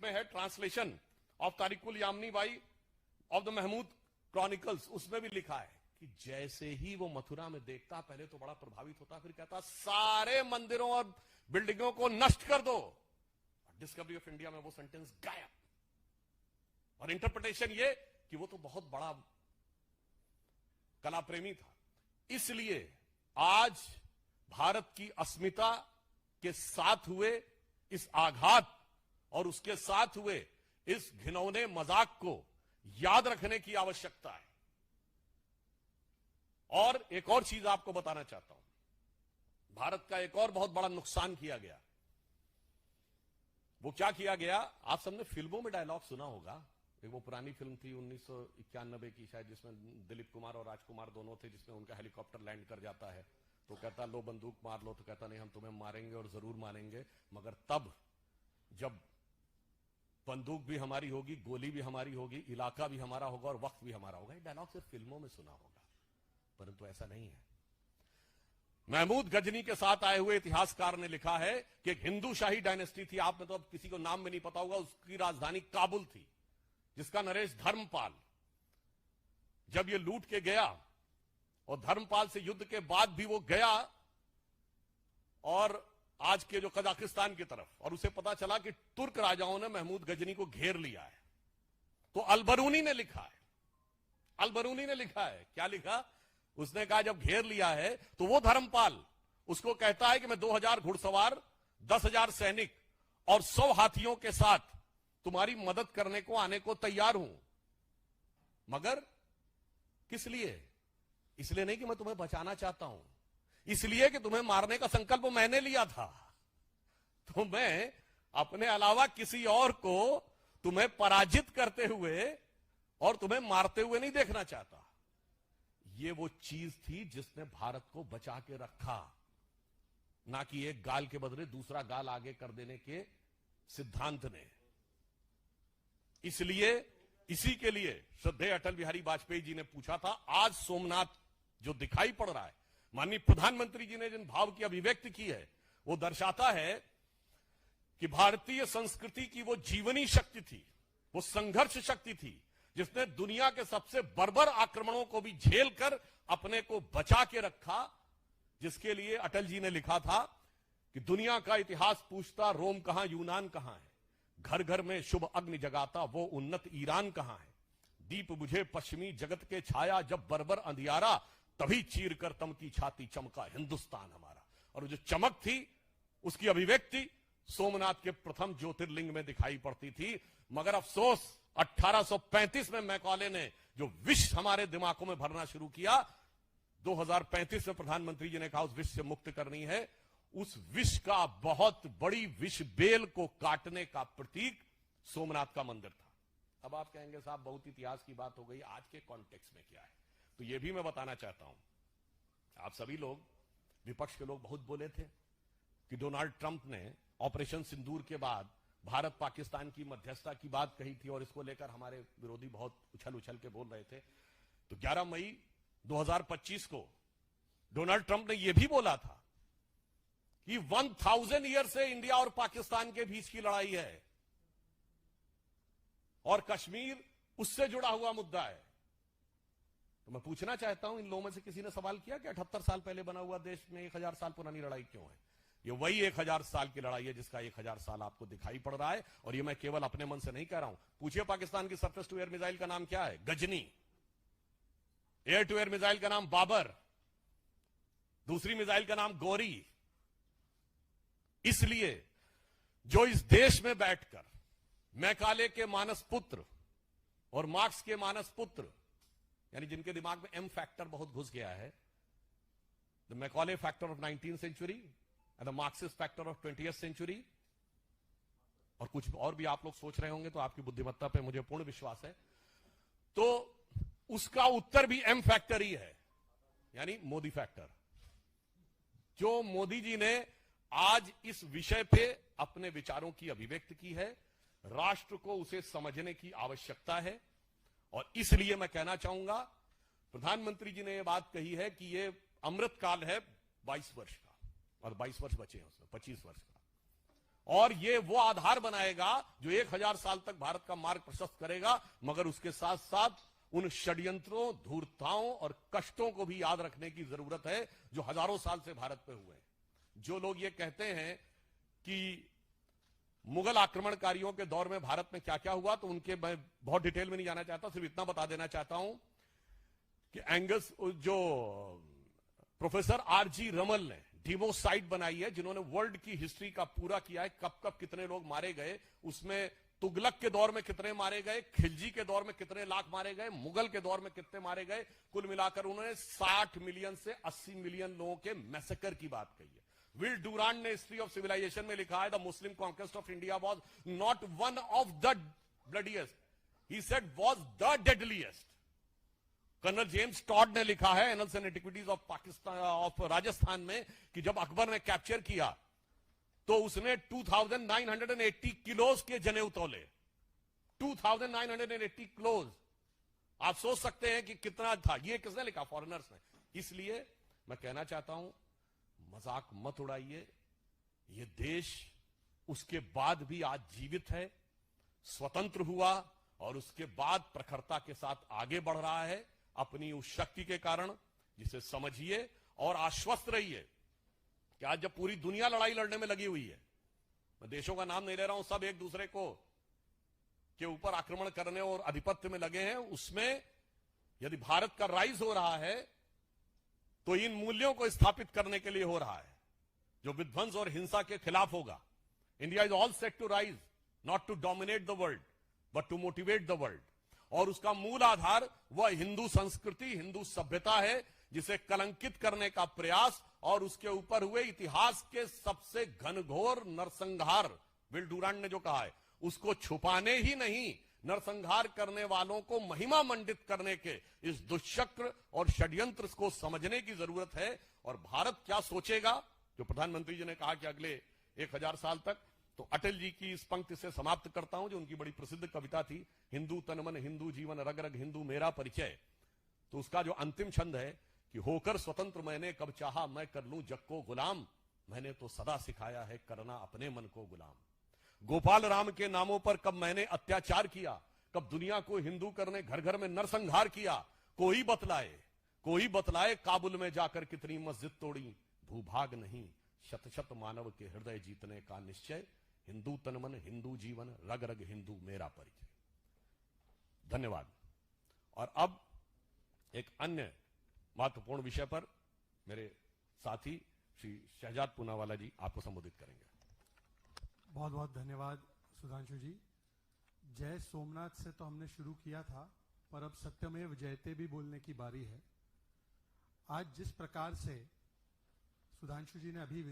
में है translation of Tarikul Yamini by of the Mahmud chronicles, उसमें भी लिखा है कि जैसे ही वो मथुरा में देखता पहले तो बड़ा प्रभावित होता, फिर कहता सारे मंदिरों और बिल्डिंगों को नष्ट कर दो। डिस्कवरी ऑफ इंडिया में वो सेंटेंस गायब, और इंटरप्रिटेशन ये कि वो तो बहुत बड़ा कला प्रेमी था। इसलिए आज भारत की अस्मिता के साथ हुए इस आघात और उसके साथ हुए इस घिनौने मजाक को याद रखने की आवश्यकता है। और एक और चीज आपको बताना चाहता हूं, भारत का एक और बहुत बड़ा नुकसान किया गया। वो क्या किया गया? आप सबने फिल्मों में डायलॉग सुना होगा। एक वो पुरानी फिल्म थी 1991 की शायद, जिसमें दिलीप कुमार और राजकुमार दोनों थे, जिसमें उनका हेलीकॉप्टर लैंड कर जाता है तो कहता लो बंदूक मार लो, तो कहता नहीं हम तुम्हें मारेंगे और जरूर मारेंगे, मगर तब जब बंदूक भी हमारी होगी, गोली भी हमारी होगी, इलाका भी हमारा होगा और वक्त भी हमारा होगा। ये डायलॉग सिर्फ फिल्मों में सुना होगा, परंतु ऐसा नहीं है। महमूद गजनी के साथ आए हुए इतिहासकार ने लिखा है कि एक हिंदू शाही डायनेस्टी थी, आप में तो अब किसी को नाम में नहीं पता होगा, उसकी राजधानी काबुल थी, जिसका नरेश धर्मपाल जब ये लूट के गया और धर्मपाल से युद्ध के बाद भी वो गया और आज के जो कजाकिस्तान की तरफ, और उसे पता चला कि तुर्क राजाओं ने महमूद गजनी को घेर लिया है, तो अलबरूनी ने लिखा है, अलबरूनी ने लिखा है, क्या लिखा? उसने कहा जब घेर लिया है तो वो धर्मपाल उसको कहता है कि मैं 2000 घुड़सवार, 10,000 सैनिक और 100 हाथियों के साथ तुम्हारी मदद करने को आने को तैयार हूं, मगर किस लिए? इसलिए नहीं कि मैं तुम्हें बचाना चाहता हूं, इसलिए कि तुम्हें मारने का संकल्प मैंने लिया था, तो मैं अपने अलावा किसी और को तुम्हें पराजित करते हुए और तुम्हें मारते हुए नहीं देखना चाहता। ये वो चीज थी जिसने भारत को बचा के रखा, ना कि एक गाल के बदले दूसरा गाल आगे कर देने के सिद्धांत ने। इसलिए इसी के लिए श्रद्धेय अटल बिहारी वाजपेयी जी ने पूछा था, आज सोमनाथ जो दिखाई पड़ रहा है, माननीय प्रधानमंत्री जी ने जिन भाव की अभिव्यक्ति की है, वो दर्शाता है कि भारतीय संस्कृति की वो जीवनी शक्ति थी, वो संघर्ष शक्ति थी, जिसने दुनिया के सबसे बर्बर आक्रमणों को भी झेल कर अपने को बचा के रखा, जिसके लिए अटल जी ने लिखा था कि दुनिया का इतिहास पूछता रोम कहां, यूनान कहां है, घर घर में शुभ अग्नि जगाता वो उन्नत ईरान कहां है, दीप बुझे पश्चिमी जगत के छाया जब बर्बर अंधियारा, तभी चीर कर तम की छाती चमका हिंदुस्तान हमारा। और जो चमक थी उसकी अभिव्यक्ति सोमनाथ के प्रथम ज्योतिर्लिंग में दिखाई पड़ती थी। मगर अफसोस 1835 में मैकॉले ने जो विष हमारे दिमागों में भरना शुरू किया, 2035 में प्रधानमंत्री जी ने कहा उस विष से मुक्त करनी है, उस विष का बहुत बड़ी विष बेल को काटने का प्रतीक सोमनाथ का मंदिर था। अब आप कहेंगे साहब बहुत इतिहास की बात हो गई, आज के कॉन्टेक्स्ट में क्या है? तो यह भी मैं बताना चाहता हूं, आप सभी लोग, विपक्ष के लोग बहुत बोले थे कि डोनाल्ड ट्रंप ने ऑपरेशन सिंदूर के बाद भारत पाकिस्तान की मध्यस्थता की बात कही थी और इसको लेकर हमारे विरोधी बहुत उछल उछल के बोल रहे थे। तो 11 मई 2025 को डोनाल्ड ट्रंप ने यह भी बोला था कि 1000 ईयर से इंडिया और पाकिस्तान के बीच की लड़ाई है और कश्मीर उससे जुड़ा हुआ मुद्दा है। तो मैं पूछना चाहता हूं, इन लोगों में से किसी ने सवाल किया कि 78 साल पहले बना हुआ देश में 1000 साल पुरानी लड़ाई क्यों है? ये वही 1000 साल की लड़ाई है जिसका 1000 साल आपको दिखाई पड़ रहा है। और ये मैं केवल अपने मन से नहीं कह रहा हूं, पूछिए पाकिस्तान की सरफेस टू एयर मिसाइल का नाम क्या है? Ghazni. Air to air missile का नाम बाबर, दूसरी मिसाइल का नाम गौरी। इसलिए जो इस देश में बैठकर मैकाले के मानस पुत्र और मार्क्स के मानस पुत्र, यानी जिनके दिमाग में एम फैक्टर बहुत घुस गया है, the Macaulay factor of 19th century and the Marxist factor of 20th century, और कुछ और भी आप लोग सोच रहे होंगे, तो आपकी बुद्धिमत्ता पे मुझे पूर्ण विश्वास है, तो उसका उत्तर भी एम फैक्टर ही है, यानी मोदी फैक्टर। जो मोदी जी ने आज इस विषय पे अपने विचारों की अभिव्यक्ति की है, राष्ट्र को उसे समझने की आवश्यकता है। और इसलिए मैं कहना चाहूंगा, प्रधानमंत्री जी ने यह बात कही है कि यह अमृत काल है 22 वर्ष का, और 22 वर्ष बचे हैं उसमें, 25 वर्ष का। और ये वो आधार बनाएगा जो 1000 साल तक भारत का मार्ग प्रशस्त करेगा, मगर उसके साथ साथ उन षड्यंत्रों, धूर्तताओं और कष्टों को भी याद रखने की जरूरत है जो हजारों साल से भारत पे हुए हैं। जो लोग ये कहते हैं कि मुगल आक्रमणकारियों के दौर में भारत में क्या क्या हुआ, तो उनके मैं बहुत डिटेल में नहीं जाना चाहता, सिर्फ इतना बता देना चाहता हूं कि एंगस जो प्रोफेसर आरजी रमल ने डिवो साइट बनाई है, जिन्होंने वर्ल्ड की हिस्ट्री का पूरा किया है, कब कब कितने लोग मारे गए, उसमें तुगलक के दौर में कितने मारे गए, खिलजी के दौर में कितने लाख मारे गए, मुगल के दौर में कितने मारे गए, कुल मिलाकर उन्होंने 60 मिलियन से 80 मिलियन लोगों के मैसेकर की बात कही है। विल डूरांड ने हिस्ट्री ऑफ सिविलाइजेशन में लिखा है, the Muslim conquest of India was not one of the bloodiest, he said was the deadliest. Colonel James Tod ने लिखा है annals and antiquities of Pakistan of Rajasthan में कि जब अकबर ने कैप्चर किया तो उसने 2980 किलोज के जनेऊ तोले, 2980 किलोज। आप सोच सकते हैं कि कितना था। ये किसने लिखा? फॉरेनर्स ने। इसलिए मैं कहना चाहता हूं, मजाक मत उड़ाइए। ये देश उसके बाद भी आज जीवित है, स्वतंत्र हुआ और उसके बाद प्रखरता के साथ आगे बढ़ रहा है अपनी उस शक्ति के कारण, जिसे समझिए और आश्वस्त रहिए कि आज जब पूरी दुनिया लड़ाई लड़ने में लगी हुई है, मैं देशों का नाम नहीं ले रहा हूं, सब एक दूसरे को के ऊपर आक्रमण करने और आधिपत्य में लगे हैं, उसमें यदि भारत का राइज हो रहा है तो इन मूल्यों को स्थापित करने के लिए हो रहा है, जो विध्वंस और हिंसा के खिलाफ होगा। India is all set to rise, not to dominate the world but to motivate the world. और उसका मूल आधार वह हिंदू संस्कृति, हिंदू सभ्यता है, जिसे कलंकित करने का प्रयास और उसके ऊपर हुए इतिहास के सबसे घनघोर नरसंहार, विल डूरांड ने जो कहा है, उसको छुपाने ही नहीं, नरसंहार करने वालों को महिमा मंडित करने के इस दुष्चक्र और षड्यंत्र को समझने की जरूरत है। और भारत क्या सोचेगा, जो प्रधानमंत्री जी ने कहा कि अगले 1000 साल तक, तो अटल जी की इस पंक्ति से समाप्त करता हूं, जो उनकी बड़ी प्रसिद्ध कविता थी, हिंदू तन मन हिंदू जीवन रग रग हिंदू मेरा परिचय। तो उसका जो अंतिम छंद है कि होकर स्वतंत्र मैंने कब चाहा मैं कर लूं जग को गुलाम, मैंने तो सदा सिखाया है करना अपने मन को गुलाम। गोपाल राम के नामों पर कब मैंने अत्याचार किया, कब दुनिया को हिंदू करने घर घर में नरसंहार किया, कोई बतलाए काबुल में जाकर कितनी मस्जिद तोड़ी, भूभाग नहीं शत शत मानव के हृदय जीतने का निश्चय, हिंदू तन मन हिंदू जीवन रग रग हिंदू मेरा परिचय। धन्यवाद। और अब एक अन्य महत्वपूर्ण विषय पर मेरे साथी श्री शहजाद पूनावाला जी आपको संबोधित करेंगे। बहुत बहुत धन्यवाद सुधांशु जी। जय सोमनाथ से तो हमने शुरू किया था, पर अब सत्यमेव जयते भी बोलने की बारी है। आज जिस प्रकार से सुधांशु जी ने अभी